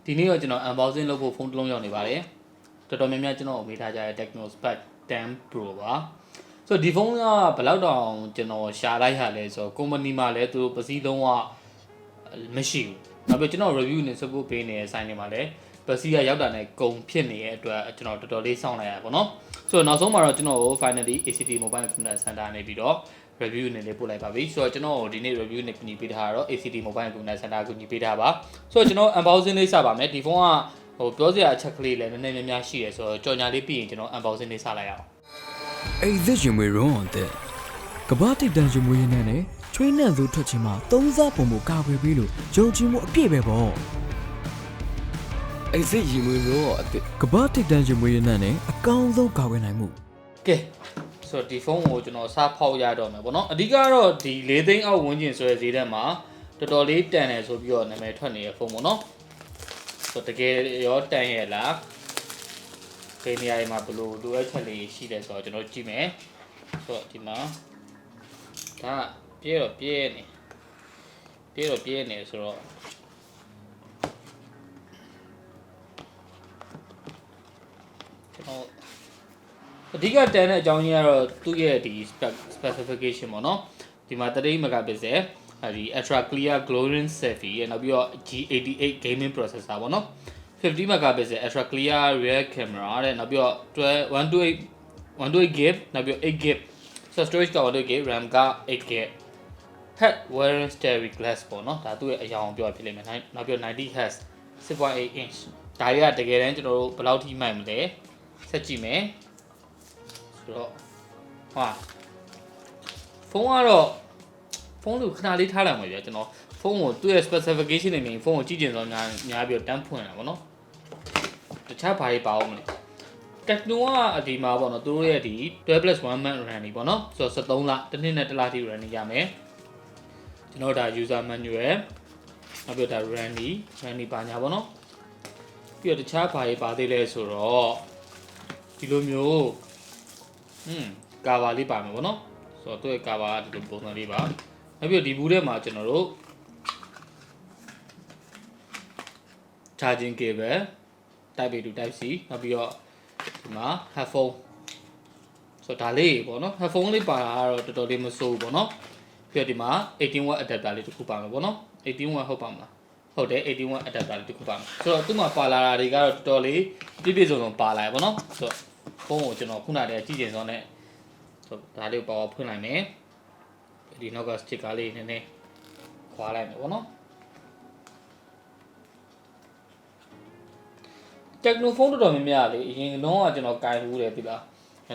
ဒီနေ့တော့ကျွန်တော် unboxing လုပ်ဖို့ဖုန်းတစ်လုံးရောက်နေပါတယ်တော်တော်များများကျွန်တော်မေးထားကြတဲ့ Tecno Spark 10 Pro ပါဆိုတော့ဒီဖုန်းကဘယ်လောက်တောင်ကျွန်တော်ရှာလိုက်ရလဲဆိုတော့ company မှာလည်းသူတို့ပစည်းလုံးကမရှိဘူးနောက်ပြီးကျွန်တော် review နဲ့ support ပေးနေတဲ့ဆိုင်တွေမှာလည်းပစည်းကရောက်တာနဲ့ကုန်ဖြစ်နေတဲ့အတွက်ကျွန်တော်တော်တော်လေးစောင့်လိုက်ရပါတော့ဆိုတော့နောက်ဆုံးမှာတော့ကျွန်တော် finally ACT Mobile Computer Center နေပြီးတော့ review နဲ့လေးပို့လိုက်ပါပြီဆိုတော့ကျွန်တော်ဒီနေ့ review နဲ့ကူညီပေးထားတာတော့ ACT Mobile Computer Center ကူညီပေးထားပါဆိုတော့ကျွန်တော် unboxing လေးစပါမယ်ဒီဖုန်းကပြောစရာအချက်ကလေးလည်းနည်းနည်းများများရှိရဆိုတော့ကြော်ညာလေးပြီးရင်ကျွန်တော် unboxing လေးစလိုက်အောင်အဲ့ဒီရင်မွေရုံးတဲ့ကဘာတိတန်ရင်မွေရင်းနဲ့ချွေးနှံသူထွက်ချင်းမှာသုံးစားပုံမကာကွယ်ပြီးလို့ဂျုံချင်းမှုအပြည့်ပဲပေါ့အဲ့ဒီရင်မွေရုံးတဲ့ကဘာတိတန်ရင်မွေရင်းနဲ့အကောင်းဆုံးကာကွယ်နိုင်မှုကဲဆိုတော့ဒီဖုန်းကိုကျွန်တော်စဖောက်ရတော့မယ်ပေါ့နော်အဓိကတော့ဒီ၄သိန်းအောက်ဝန်းကျင်ဆိုတဲ့ဈေးထဲမှာတော်တော်လေးတန်တယ်ဆိုပြီးတော့နာမည်ထွက်နေတဲ့ဖုန်းပေါ့နော်ဆိုတော့တကယ်ရောတန်ရဲ့လားခေနေရာတွေမှာဘလို့လိုအပ်ချက်လေးရှိတယ်ဆိုတော့ကျွန်တော်ကြည့်မယ်ဆိုတော့ဒီမှာဒါပြည့်နေဆိုတော့ကျွန်တော်အဓိကတန်တဲ့အကြောင်းကြီးကတော့သူ့ရဲ့ဒီ specification ပေါ့နော်ဒီမှာ3 megapixel ဒီ ultra clear glowing selfie ရဲ့နောက်ပြီးတော့ G88 gaming processor ပေါ့နော်50 megapixel ultra clear rear camera တဲ့နောက်ပြီးတော့128 GB နောက်ပြီးတော့8 GB so storage က128 GB RAM က8 GB head wearing stereo glass ပေါ့နော်ဒါသူ့ရဲ့အရောင်ပြောဖြစ်လိမ့်မယ်နောက်ပြီးတော့90 Hz 6.8 inch ဒါတွေကတကယ်တမ်းကျွန်တော်တို့ဘယ်လောက်ထိမှန်မလဲဆက်ကြည့်မယ်ဆိုတော့ဟာဖုန်းကတော့ဖုန်းကိုခဏလေးထားလိုက်မှာပြကျွန်တော်ဖုန်းကိုသူ့ရဲ့ specification တွေမြင်ဖုန်းကိုကြည့်ကျင်တော့များပြီးတော့တန်းဖွင့်တာပေါ့နော်တခြားဘာတွေပါအောင်မလဲ Tecno ကဒီမှာပေါ့နော်သူတို့ရဲ့ဒီ12+1 month running ပေါ့နော်ဆိုတော့13လတစ်နှစ်နဲ့တစ်လထိ running ရမယ်ကျွန်တော်ဒါ user manual နောက်ပြီးတော့ဒါ running ပါညာပေါ့နော်ပြီးတော့တခြားဘာတွေပါသေးလဲဆိုတော့ဒီလိုမျိုးကာဗာလေးပါမယ်ပေါ့နော်ဆိုတော့သူ့ရဲ့ကာဗာကဒီလိုပုံစံလေးပါနောက်ပြီးတော့ဒီဘူးထဲမှာကျွန်တော်တို့ charging cable type A to type C နောက်ပြီးတော့ဒီမှာ headphone ဆိုတော့ဒါလေးပေါ့နော် headphone လေးပါတာကတော့တော်တော်လေးမဆိုးဘူးပေါ့နော်ပြီးတော့ဒီမှာ18 watt adapter လေးတစ်ခုပါမယ်ပေါ့နော်18 watt ဟုတ်ပါမလားဟုတ်တယ်18 watt adapter လေးတစ်ခုပါမယ်ဆိုတော့သူ့မှာပါလာတာတွေကတော့တော်တော်လေးပြည့်စုံပါလာရပေါ့နော်ဆိုတော့ဖုန်းကိုကျွန်တော်ခုနတည်းကြည့်ကျင်စောနဲ့ဆိုတော့ဒါလေးကိုဖွင့်လိုက်မယ်ဒီနောက်က sticker လေးနည်းနည်းခွာလိုက်မယ်ပေါ့နော် Tecno phone တော်တော်များများလေအရင်တော့ကျွန်တော်ကင်ဘူးတယ်ပြီလား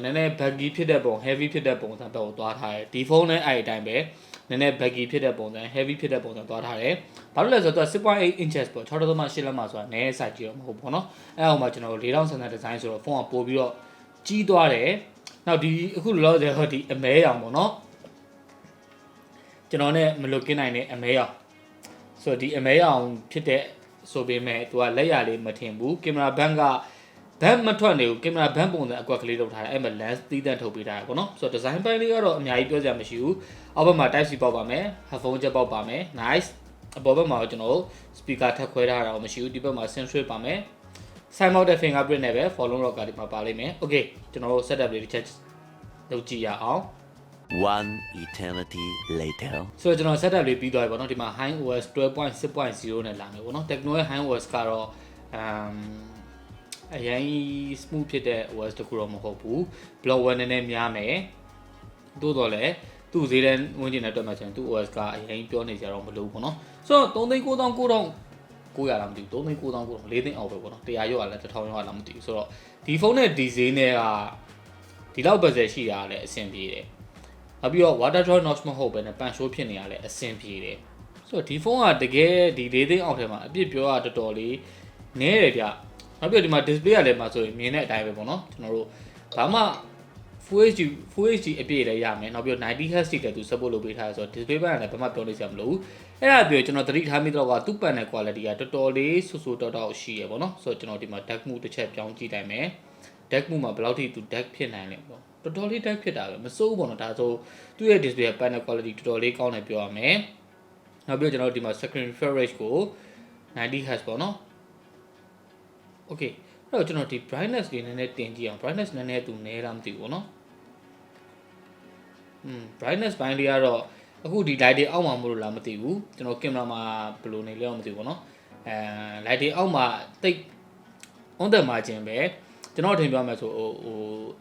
နည်းနည်း baggy ဖြစ်တဲ့ပုံ heavy ဖြစ်တဲ့ပုံစံတော့သွားထားတယ်ဒီဖုန်းလည်းအဲ့ဒီတိုင်းပဲနည်းနည်း baggy ဖြစ်တဲ့ပုံစံ heavy ဖြစ်တဲ့ပုံစံသွားထားတယ်ဘာလို့လဲဆိုတော့ 6.8 inches ပေါ့ 6.8 လက်မှာဆိုတာနည်း size ကြီးတော့မဟုတ်ဘူးเนาะအဲ့အောင်မှာကျွန်တော်4000စံဒီဇိုင်းဆိုတော့ဖုန်းကပို့ပြီးတော့ကြီးသွားတယ်နောက်ဒီအခုလောလောဆယ်ဟောဒီအမဲရောင်ပေါ့เนาะကျွန်တော်နဲ့မလွတ်ကင်းနိုင်တဲ့အမဲရောင်ဆိုတော့ဒီအမဲရောင်ဖြစ်တဲ့ဆိုပေမဲ့သူကလက်ရလေးမထင်ဘူးကင်မရာဘန်းကဘန်းမထွက်နေဘူးကင်မရာဘန်းပုံစံအကွက်ကလေးလုပ်ထားတယ်အဲ့မှာ lens သီးသန့်ထုတ်ပေးထားတယ်ပေါ့နော်ဆိုတော့ design ပိုင်းလေးကတော့အများကြီးပြောစရာမရှိဘူးအောက်ဘက်မှာ type C ပေါက်ပါမယ် headphone jack ပေါက်ပါမယ် nice အပေါ်ဘက်မှာတော့ကျွန်တော် speaker ထပ်ခွဲထားတာတော့မရှိဘူးဒီဘက်မှာ sensor ပါမယ် side mounted fingerprint နဲ့ပဲ follow lock ကဒီမှာပါလိမ့်မယ် okay ကျွန်တော်တို့ setup လေးတစ်ချက်လုပ်ကြည့်ရအောင် One eternity later ဆိုတော့ကျွန်တော် setup လေးပြီးသွားပြီပေါ့နော်ဒီမှာ high OS 12.6.0 နဲ့လာမယ်ပေါ့နော် Tecno ရဲ့ high OS ကတော့အရင် smooth ဖြစ်တဲ့ OS တခုတော့မဟုတ်ဘူး block 1နည်းနည်းများမယ်တိုးတော့လေသူ့ဈေးတန်းဝင်ကျင်တဲ့အတွက်မှဆိုရင်သူ့ OS ကအရင်ပြောနေကြတော့မလို့ပေါ့နော်ဆိုတော့3,900လားမသိဘူး3,900 4သိန်းအောက်ပဲပေါ့နော်100ရောက်လာ1000ရောက်လာမသိဘူးဆိုတော့ဒီဖုန်းနဲ့ဒီဈေးနဲ့ကဒီလောက်ဘတ်ဂျက်ရှိတာလည်းအဆင်ပြေတယ်နောက်ပြီးတော့ water drop notch မဟုတ်ဘဲနဲ့ pan show ဖြစ်နေရလဲအဆင်ပြေတယ်ဆိုတော့ဒီဖုန်းကတကယ်ဒီ၄သိန်းအောက်ထဲမှာအပြည့်ပြောရတော်တော်လေးနည်းတယ်ဗျနောက်ပြီးတော့ဒီမှာ display ကလည်းမှာဆိုရင်မြင်တဲ့အတိုင်းပဲပေါ့နော်ကျွန်တော်တို့ဘာမှ Full HD အပြည့်လည်းရမယ်နောက်ပြီးတော့90 Hz တိလည်းသူ support လုပ်ပေးထားတယ်ဆိုတော့ display ဘက်ကလည်းဘာမှပြောနေစရာမလိုဘူးအဲ့ဒါပြောကျွန်တော်သတိထားမိတော့ကသူ့ panel quality ကတော်တော်လေးဆူဆူတောက်ရှိရပေါ့နော်ဆိုတော့ကျွန်တော်ဒီမှာ dark mode တစ်ချက်ပြောင်းကြည့်တိုင်းမယ် dark mode မှာဘယ်လောက်ထိသူ dark ဖြစ်နိုင်လဲပေါ့တော်တော်လေး dark ဖြစ်တာပဲမစိုးဘူးပေါ့နော်ဒါဆိုသူ့ရဲ့ display panel quality တော်တော်လေးကောင်းတယ်ပြောရမယ်နောက်ပြီးတော့ကျွန်တော်ဒီမှာ screen refresh rate ကို90 Hz ပေါ့နော် okay အဲ့တော့ကျွန်တော်ဒီ brightness လေးနည်းနည်းတင်ကြည့်အောင် brightness နည်းနည်းသူနည်းလားမသိဘူးเนาะbrightness ဘိုင်းလေးကတော့အခုဒီ light တွေအောက်မှာမလို့လားမသိဘူးကျွန်တော်ကင်မရာမှာဘယ်လိုနေလဲမသိဘူးပေါ့နော်light တွေအောက်မှာတိတ် on the margin ပဲကျွန်တော်ထင်ပြောမယ်ဆိုဟို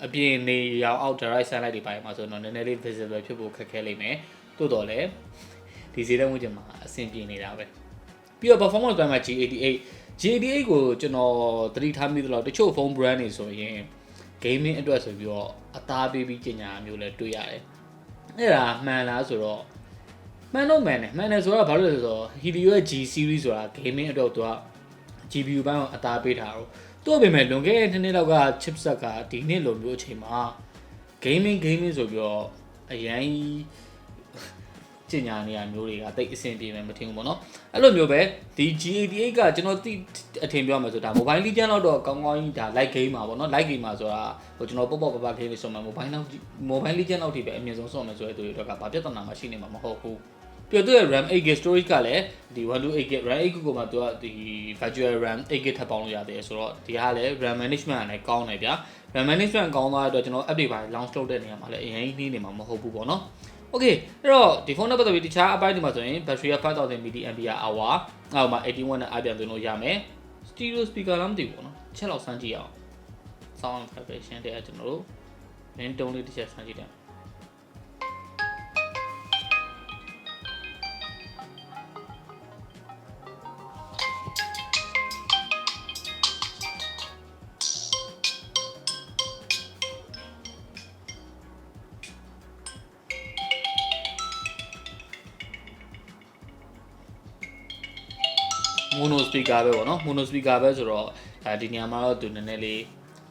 အပြင်နေရောင်အောက် direct sunlight တွေပိုင်းမှာဆိုတော့နည်းနည်းလေး visible ဖြစ်ဖို့ခက်ခဲလိမ့်မယ်တိုးတော်လဲဒီဈေးတန်းဝင်ချိန်မှာအဆင်ပြေနေတာပဲပြီးတော့ performance ပိုင်းမှာ G88 ကိုကျွန်တော်သတိထားမိသလောက်တချို့ phone brand တွေဆိုရင် gaming အတွက်ဆိုပြီးတော့အသားပေးပြီးကျင်ညာမျိုးလဲတွေ့ရတယ်အဲ့ဒါမှန်လားဆိုတော့မှန်တော့မှန်တယ်ဆိုတော့ဘာလို့လဲဆိုတော့ Helio ရဲ့ G series ဆိုတာ gaming အတွက်သူက GPU ဘန်းကိုအသားပေးထားတော့သူ့အပြင်မဲ့လွန်ခဲ့တဲ့နှစ်လောက်က chipset ကဒီနှစ်လိုမျိုးအချိန်မှာ gaming ဆိုပြီးတော့အရင်ကျင်ညာနေရမျိုးတွေကတိတ်အဆင်ပြေမယ်မထင်ဘူးပေါ့နော်အဲ့လိုမျိုးပဲဒီ G88 ကကျွန်တော်အထင်ပြောမှာဆိုတာ mobile legend လောက်တော့ကောင်းကောင်းကြီးဒါ light game မှာပေါ့နော် light game မှာဆိုတာဟိုကျွန်တော်ပေါ့ပ game လေးဆိုမှ mobile legend လောက်ထိပဲအမြင့်ဆုံးဆော့မယ်ဆိုတဲ့သူတွေတော့ကဘာပြဿနာမှရှိနေမှာမဟုတ်ဘူးပြီးတော့သူရဲ့ RAM 8GB storage ကလည်းဒီ 128GB RAM 8GB ကိုမှသူကဒီ virtual RAM 8GB ထပ်ပေါင်းလို့ရတယ်ဆိုတော့ဒီကလည်း RAM management ကလည်းကောင်းတယ်ဗျာ RAM management ကောင်းသွားတဲ့အတွက်ကျွန်တော် update ပိုင်း launch လုပ်တဲ့နေရာမှာလည်းအရင်နှီးနေမှာမဟုတ်ဘူးပေါ့နော်Okay အဲ့တော့ဒီဖုန်းနဲ့ပတ်သက်ပြီးတခြားအပိုင်းတွေမှာဆိုရင် battery က 5000 mAh အောက်မှာ81 နဲ့အားပြန်သွင်းလို့ရမယ် stereo speaker လားမသိဘူးပေါ့နော်ချက်လောက်စမ်းကြည့်အောင် sound vibration တဲ့ကျွန်တော်တို့ main tone လေးတစ်ချက်စမ်းကြည့်တယ်mono speaker ပဲပေါ့နော် mono speaker ပဲဆိုတော့ဒီနေရာမှာတော့သူနည်းနည်းလေး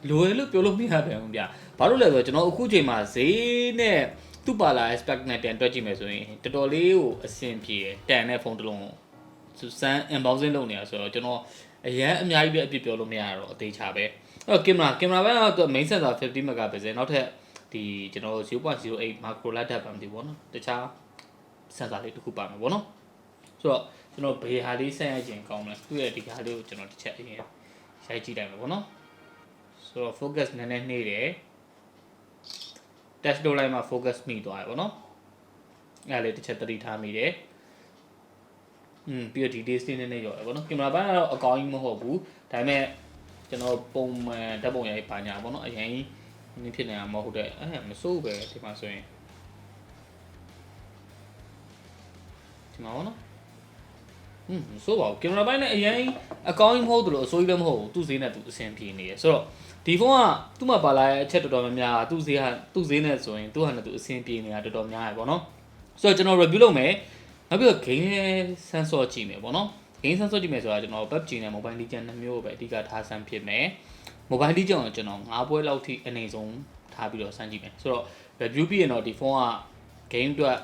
လိုရလို့ပြောလို့မရပြန်ဘူးဗျဘာလို့လဲဆိုတော့ကျွန်တော်အခုချိန်မှာဈေးနဲ့သူ့ပါလာ spec နဲ့ပြန်တွက်ကြည့်မယ်ဆိုရင်တော်တော်လေးကိုအဆင်ပြေတန်တဲ့ဖုန်းတစ်လုံးကိုစမ်း unboxing လုပ်နေတာဆိုတော့ကျွန်တော်အရန်အများကြီးပဲအပြစ်ပြောလို့မရတော့အသေးချာပဲအဲ့တော့ကင်မရာဘက်ကတော့ main sensor 50 megapixel နောက်ထပ်ဒီကျွန်တော် 0.08 macro light ဓာတ်ပါမသိဘူးပေါ့နော်တခြား sensor လေးတစ်ခုပါမယ်ပေါ့နော်ဆိုတော့ကျွန်တော်ဘေးဟာလေးဆက်ရခြင်းကောင်းတယ်သူ့ရဲ့ဒီဟာလေးကိုကျွန်တော်တစ်ချက်အရင်ရိုက်ကြည့်လိုက်မယ်ပေါ့နော်ဆိုတော့ focus နည်းနည်းနှေးတယ် test လုပ်လိုက်မှ focus မိသွားတယ်ပေါ့နော်အဲ့လေးတစ်ချက်သတိထားမိတယ်ပြီးတော့ details နည်းနည်းရောတယ်ပေါ့နော်ကင်မရာဘက်ကတော့အကောင်းကြီးမဟုတ်ဘူးဒါပေမဲ့ကျွန်တော်ပုံမှန်ဓာတ်ပုံရိုက်ပါညာပေါ့နော်အရင်နည်းဖြစ်နေတာမဟုတ်တဲ့အဲ့မစိုးပဲဒီမှာဆိုရင်ဒီမှာပေါ့နော်ဆိုပါကင်မရာပိုင်းနဲ့အရင်အကောင်းကြီးမဟုတ်ဘူးလို့အစိုးရလည်းမဟုတ်ဘူးသူ့ဈေးနဲ့သူအဆင်ပြေနေတယ်ဆိုတော့ဒီဖုန်းကသူ့မှာပါလာတဲ့အချက်တော်တော်များများသူ့ဈေးနဲ့ဆိုရင်သူ့ဟာနဲ့သူအဆင်ပြေနေတာတော်တော်များရယ်ပေါ့နော်ဆိုတော့ကျွန်တော် review လုပ်မယ်နောက်ပြီးတော့ game sensor ကြည့်မယ်ပေါ့နော် game sensor ကြည့်မယ်ဆိုတာကျွန်တော် PUBG နဲ့ mobile legend နှစ်မျိုးပဲအဓိကထားဆန်းဖြစ်မယ် mobile legend ကိုကျွန်တော်9ပွဲလောက်ထိအနေဆုံးထားပြီးတော့ဆန်းကြည့်မယ်ဆိုတော့ review ပြီးရင်တော့ဒီဖုန်းက game အတွက်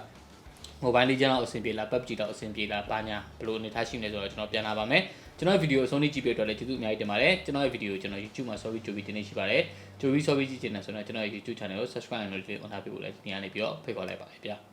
mobile legend လောက်အဆင်ပြေလား PUBG လောက်အဆင်ပြေလားဘာညာဘယ်လိုအနေထားရှိနေဆိုတော့ကျွန်တော်ပြန်လာပါမယ်ကျွန်တော်ဗီဒီယိုအဆုံးထိကြည့်ပြတော့လည်းကျေးဇူးအများကြီးတင်ပါတယ်ကျွန်တော်ရဲ့ဗီဒီယိုကျွန်တော် YouTube မှာ sorry ကြိုပြီးတင်နေရှိပါတယ်ကြိုပြီး sorry ကြည့်ချင်တယ်ဆိုတော့ကျွန်တော်ရဲ့ YouTube channel ကို subscribe လုပ်ပြီး on ထားပေးဖို့လည်းဒီနေ့ကနေပြီးတော့ဖိတ်ခေါ်လိုက်ပါတယ်ဗျာ